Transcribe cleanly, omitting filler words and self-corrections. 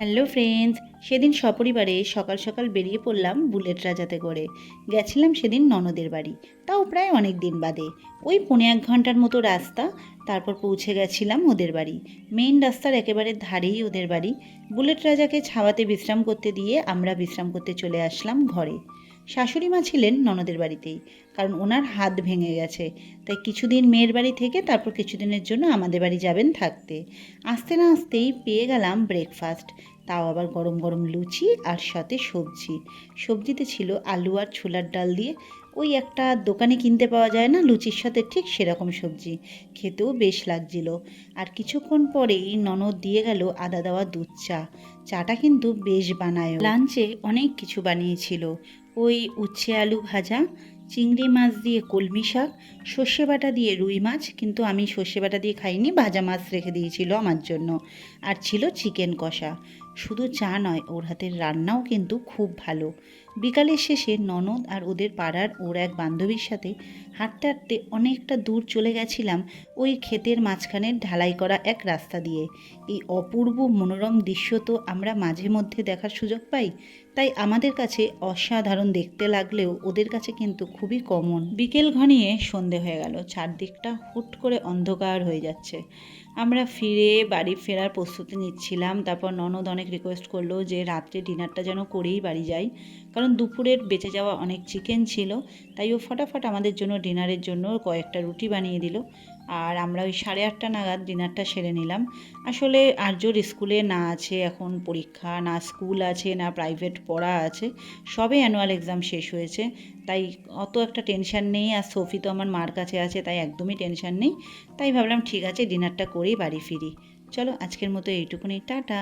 Hello friends, সেদিন সপরিবারে সকাল সকাল বেরিয়ে পড়লাম বুলেট রাজাতে করে। গেছিলাম সেদিন ননদের বাড়ি, তাও প্রায় অনেক দিন বাদে। ওই 1.25 ঘন্টার মতো রাস্তা। তারপর পৌঁছে গেছিলাম ওদের বাড়ি। মেইন রাস্তার একেবারে ধারেই ওদের বাড়ি। বুলেট রাজাকে ছাওয়াতে বিশ্রাম করতে দিয়ে আমরা বিশ্রাম করতে চলে আসলাম ঘরে। শাশুড়ি মা ছিলেন ননদের বাড়িতেই, কারণ ওনার হাত ভেঙে গেছে। তাই কিছুদিন মেয়ের বাড়ি থেকে তারপর কিছুদিনের জন্য আমাদের বাড়ি যাবেন থাকতে। আসতে না আসতেই পেয়ে গেলাম ব্রেকফাস্ট, তাও আবার গরম গরম লুচি আর সাথে সবজি। সবজিতে ছিল আলু আর ছোলার ডাল দিয়ে, ওই একটা দোকানে কিনতে পাওয়া যায় না লুচির সাথে, ঠিক সেরকম সবজি। খেতেও বেশ লাগছিল। আর কিছুক্ষণ পরেই ননদ দিয়ে গেল আদা দেওয়া দুধ চা। চাটা কিন্তু বেশ বানায়। লাঞ্চে অনেক কিছু বানিয়েছিল। ওই উচ্ছে আলু ভাজা, চিংড়ি মাছ দিয়ে কলমি শাক, সর্ষে বাটা দিয়ে রুই মাছ, কিন্তু আমি সর্ষে বাটা দিয়ে খাইনি, ভাজা মাছ রেখে দিয়েছিল আমার জন্য। আর ছিল চিকেন কষা। শুধু চা নয়, ওর হাতের রান্নাও কিন্তু খুব ভালো। বিকালের শেষে ননদ আর ওদের পাড়ার ওর এক বান্ধবীর সাথে হাঁটতে হাঁটতে অনেকটা দূর চলে গেছিলাম ওই ক্ষেতের মাঝখানের ঢালাই করা এক রাস্তা দিয়ে। এই অপূর্ব মনোরম দৃশ্য তো আমরা মাঝে মধ্যে দেখার সুযোগ পাই, তাই আমাদের কাছে অসাধারণ দেখতে লাগলেও ওদের কাছে কিন্তু খুবই কমন। বিকেল ঘনিয়ে সন্ধে হয়ে গেল, চারদিকটা হুট করে অন্ধকার হয়ে যাচ্ছে। আমরা বাড়ি ফেরার প্রস্তুতি নিচ্ছিলাম। তারপর ননদ অনেক রিকোয়েস্ট করলো যে রাত্রে ডিনারটা যেন করেই বাড়ি যাই, কারণ দুপুরের বেঁচে যাওয়া অনেক চিকেন ছিল। তাই ও ফটাফট আমাদের জন্য ডিনারের জন্য কয়েকটা রুটি বানিয়ে দিল। আর আমরা ওই 8:30 নাগাদ ডিনারটা সেরে নিলাম। আসলে আর্যর স্কুলে না আছে এখন পরীক্ষা, না স্কুল আছে, না প্রাইভেট পড়া আছে। সবে অ্যানুয়াল এক্সাম শেষ হয়েছে, তাই অত একটা টেনশন নেই। আর সফি তো আমার মার কাছে আছে, তাই একদমই টেনশন নেই। তাই ভাবলাম ঠিক আছে, ডিনারটা করেই বাড়ি ফিরি। চলো আজকের মতো এইটুকুনি, টাটা।